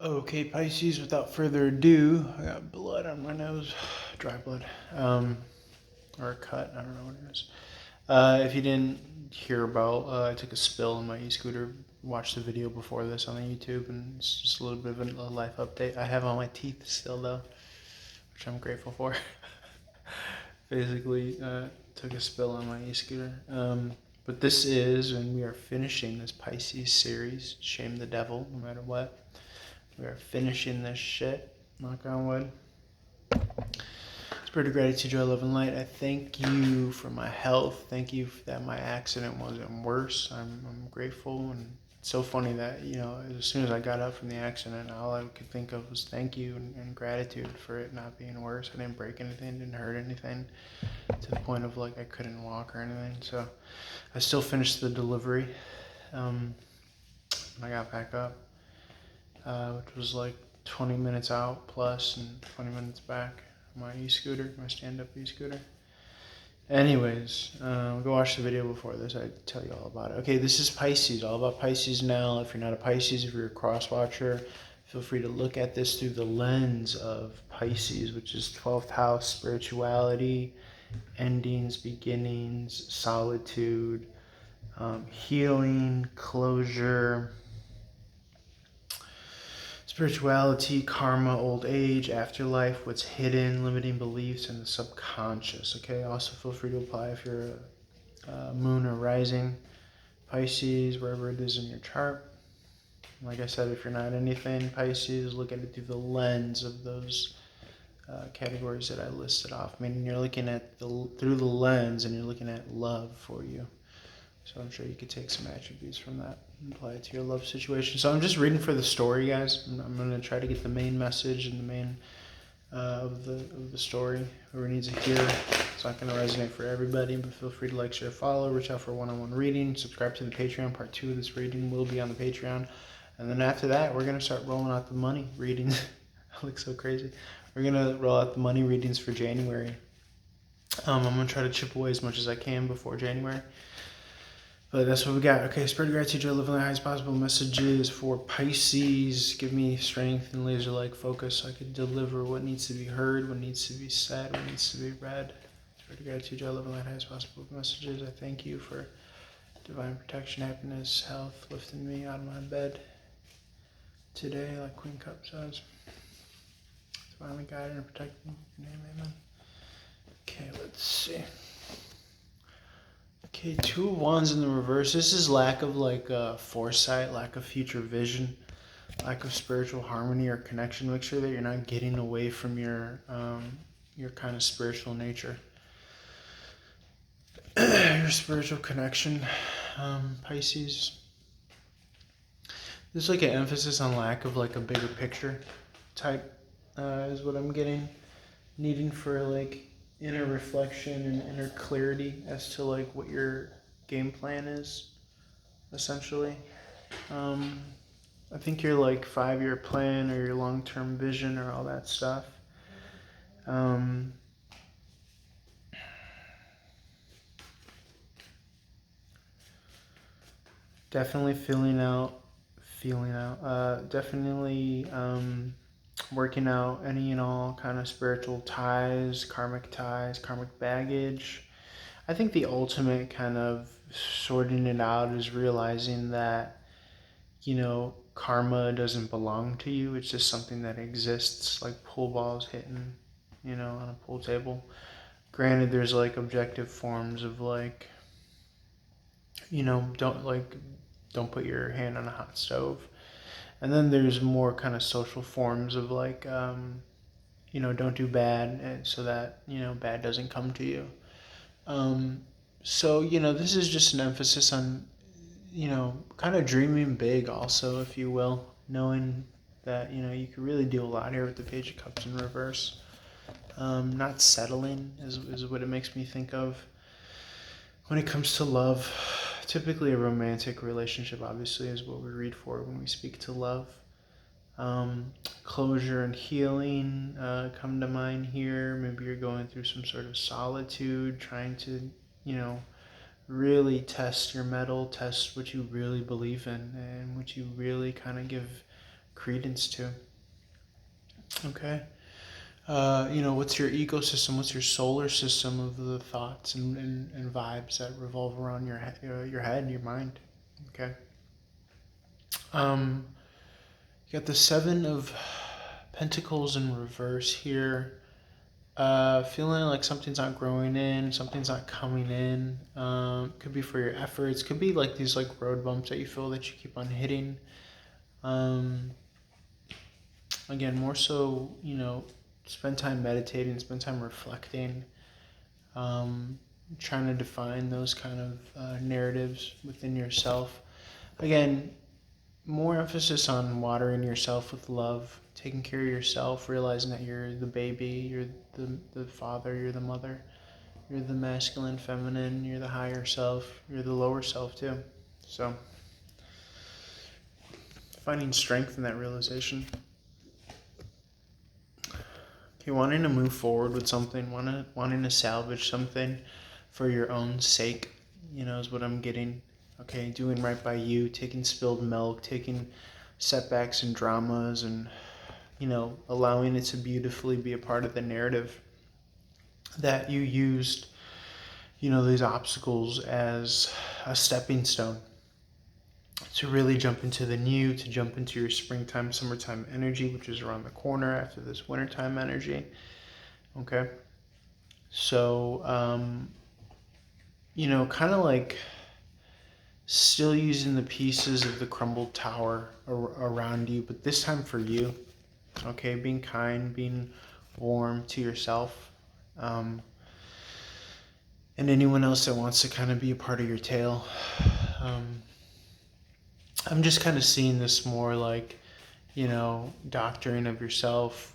Okay, Pisces, without further ado, I got blood on my nose, dry blood, or a cut, I don't know what it is. If you didn't hear about, I took a spill on my e-scooter, watched the video before this on the YouTube, and it's just a little bit of a life update. I have all my teeth still though, which I'm grateful for. Basically, took a spill on my e-scooter. But this is, and we are finishing this Pisces series, Shame the Devil, no matter what. We are finishing this shit. Knock on wood. Spirit of gratitude, joy, love, and light. I thank you for my health. Thank you that my accident wasn't worse. I'm grateful. And it's so funny that, as soon as I got up from the accident, all I could think of was thank you and gratitude for it not being worse. I didn't break anything, didn't hurt anything to the point of like I couldn't walk or anything. So I still finished the delivery. When I got back up. Which was like 20 minutes out plus and 20 minutes back on my e-scooter, my stand-up e-scooter. Anyways, go watch the video before this. I tell you all about it. Okay, this is Pisces, all about Pisces now. If you're not a Pisces, if you're a cross watcher, feel free to look at this through the lens of Pisces, which is 12th house, spirituality, endings, beginnings, solitude, healing, closure, spirituality, karma, old age, afterlife, what's hidden, limiting beliefs, and the subconscious. Okay, also feel free to apply if you're a moon or rising, Pisces, wherever it is in your chart. Like I said, if you're not anything Pisces, look at it through the lens of those categories that I listed off. Meaning you're looking at through the lens and you're looking at love for you. So I'm sure you could take some attributes from that and apply it to your love situation. So I'm just reading for the story, guys. I'm going to try to get the main message and the main of the story. Whoever needs to hear, it's not going to resonate for everybody, but feel free to like, share, follow, reach out for one-on-one reading, subscribe to the Patreon. Part 2 of this reading will be on the Patreon. And then after that, we're going to start rolling out the money readings. I look so crazy. We're going to roll out the money readings for January. I'm going to try to chip away as much as I can before January. But that's what we got. Okay, spread gratitude, joy, live in the highest possible messages for Pisces. Give me strength and laser-like focus so I can deliver what needs to be heard, what needs to be said, what needs to be read. Spread gratitude, joy, live in the highest possible messages. I thank you for divine protection, happiness, health, lifting me out of my bed today, like Queen Cup says. Divinely guided and protected. Name, amen. Okay, let's see. Okay, 2 of Wands in the reverse. This is lack of foresight, lack of future vision, lack of spiritual harmony or connection. Make sure that you're not getting away from your kind of spiritual nature, your spiritual connection, Pisces. There's like an emphasis on lack of like a bigger picture type is what I'm getting. Needing for like inner reflection and inner clarity as to like what your game plan is, essentially. I think your like 5-year plan or your long-term vision or all that stuff. Definitely definitely working out any and all kind of spiritual ties, karmic baggage. I think the ultimate kind of sorting it out is realizing that, karma doesn't belong to you. It's just something that exists, like pool balls hitting, on a pool table. Granted, there's like objective forms of like, don't put your hand on a hot stove. And then there's more kind of social forms of like, don't do bad so that, bad doesn't come to you. So, this is just an emphasis on, kind of dreaming big also, if you will, knowing that, you can really do a lot here with the Page of Cups in reverse. Not settling is what it makes me think of. When it comes to love, typically a romantic relationship, obviously, is what we read for when we speak to love. Closure and healing come to mind here. Maybe you're going through some sort of solitude, trying to, really test your mettle, test what you really believe in and what you really kind of give credence to. Okay. What's your ecosystem? What's your solar system of the thoughts and vibes that revolve around your head, your mind? Okay. You got the Seven of Pentacles in reverse here. Feeling like something's not growing in, something's not coming in. Could be for your efforts. Could be like these like road bumps that you feel that you keep on hitting. Again, more so, spend time meditating, spend time reflecting, trying to define those kind of narratives within yourself. Again, more emphasis on watering yourself with love, taking care of yourself, realizing that you're the baby, you're the father, you're the mother, you're the masculine, feminine, you're the higher self, you're the lower self too. So, finding strength in that realization. Okay, wanting to move forward with something, wanting to salvage something for your own sake, is what I'm getting. Okay, doing right by you, taking spilled milk, taking setbacks and dramas and, allowing it to beautifully be a part of the narrative that you used, these obstacles as a stepping stone to really jump into the new, to jump into your springtime, summertime energy, which is around the corner after this wintertime energy. Okay. So, kind of like still using the pieces of the crumbled tower around you, but this time for you. Okay. Being kind, being warm to yourself. And anyone else that wants to kind of be a part of your tale. I'm just kind of seeing this more like, doctoring of yourself,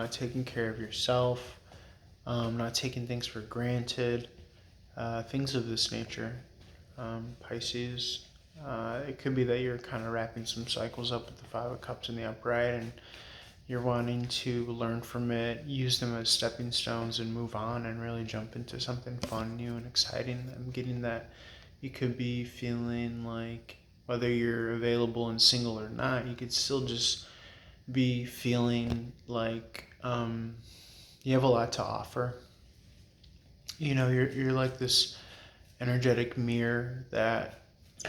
taking care of yourself, not taking things for granted, things of this nature. Pisces, it could be that you're kind of wrapping some cycles up with the Five of Cups in the upright and you're wanting to learn from it, use them as stepping stones and move on and really jump into something fun, new, and exciting. I'm getting that you could be feeling like, whether you're available and single or not, you could still just be feeling like you have a lot to offer. You're like this energetic mirror that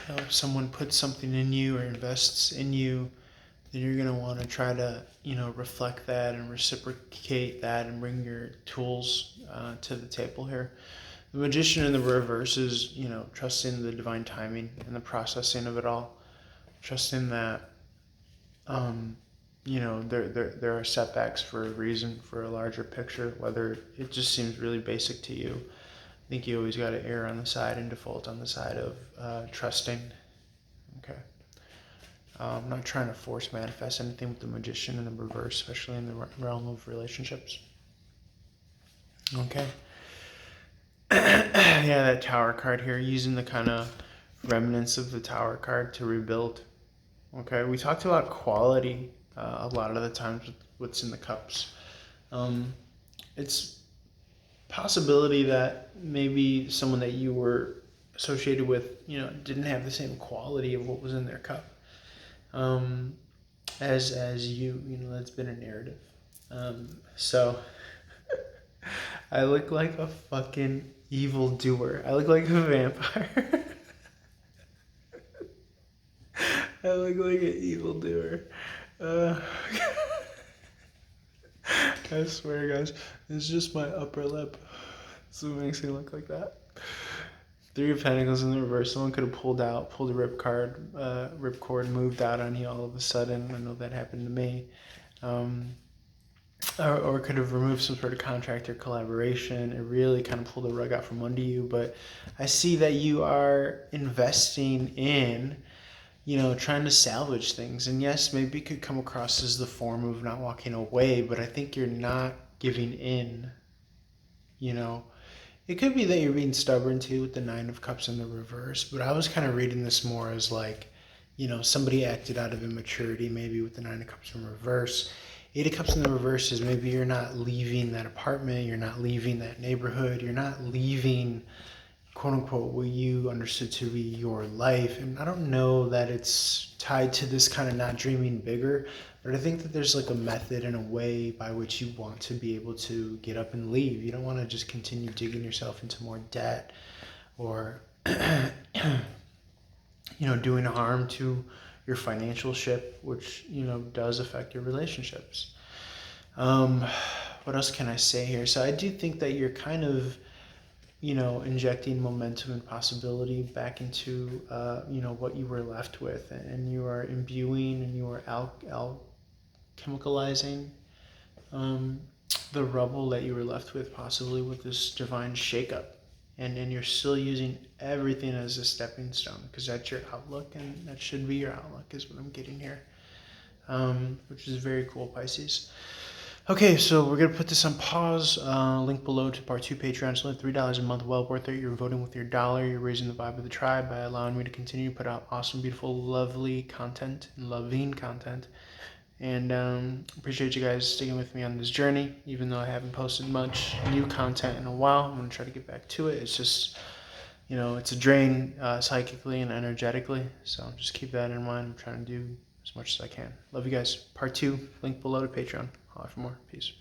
if someone puts something in you or invests in you, then you're going to want to try to, reflect that and reciprocate that and bring your tools to the table here. The Magician in the reverse is, trusting the divine timing and the processing of it all. Trusting that, there are setbacks for a reason, for a larger picture, whether it just seems really basic to you. I think you always got to err on the side and default on the side of trusting. Okay. I'm not trying to force manifest anything with the Magician in the reverse, especially in the realm of relationships. Okay. Yeah, that Tower card here, using the kind of remnants of the Tower card to rebuild. Okay, we talked about quality a lot of the times with what's in the cups. It's possibility that maybe someone that you were associated with, didn't have the same quality of what was in their cup as you. That's been a narrative. So I look like a fucking evildoer. I look like a vampire. I look like an evildoer. I swear, guys, it's just my upper lip. That's what makes me look like that. Three of Pentacles in the reverse. Someone could have pulled a ripcord, moved out on you all of a sudden. I know that happened to me. Or could have removed some sort of contract or collaboration. It really kind of pulled the rug out from under you. But I see that you are investing in, trying to salvage things. And yes, maybe it could come across as the form of not walking away, but I think you're not giving in. It could be that you're being stubborn too with the Nine of Cups in the reverse, but I was kind of reading this more as like, somebody acted out of immaturity maybe with the Nine of Cups in reverse. Eight of Cups in the reverse is maybe you're not leaving that apartment, you're not leaving that neighborhood, you're not leaving, quote unquote, what you understood to be your life. And I don't know that it's tied to this kind of not dreaming bigger, But I think that there's like a method and a way by which you want to be able to get up and leave. You don't want to just continue digging yourself into more debt or doing harm to your financial ship, which does affect your relationships. What else can I say here? So I do think that you're kind of injecting momentum and possibility back into what you were left with, and you are imbuing and you are alchemicalizing the rubble that you were left with, possibly with this divine shakeup. And you're still using everything as a stepping stone, because that's your outlook, and that should be your outlook, is what I'm getting here, which is very cool, Pisces. Okay, so we're going to put this on pause. Link below to part 2 Patreon. It's only $3 a month, well worth it. You're voting with your dollar. You're raising the vibe of the tribe by allowing me to continue to put out awesome, beautiful, lovely content and loving content. And appreciate you guys sticking with me on this journey, even though I haven't posted much new content in a while. I'm going to try to get back to it. It's just, it's a drain psychically and energetically. So just keep that in mind. I'm trying to do as much as I can. Love you guys. Part 2, link below to Patreon. Holler for more. Peace.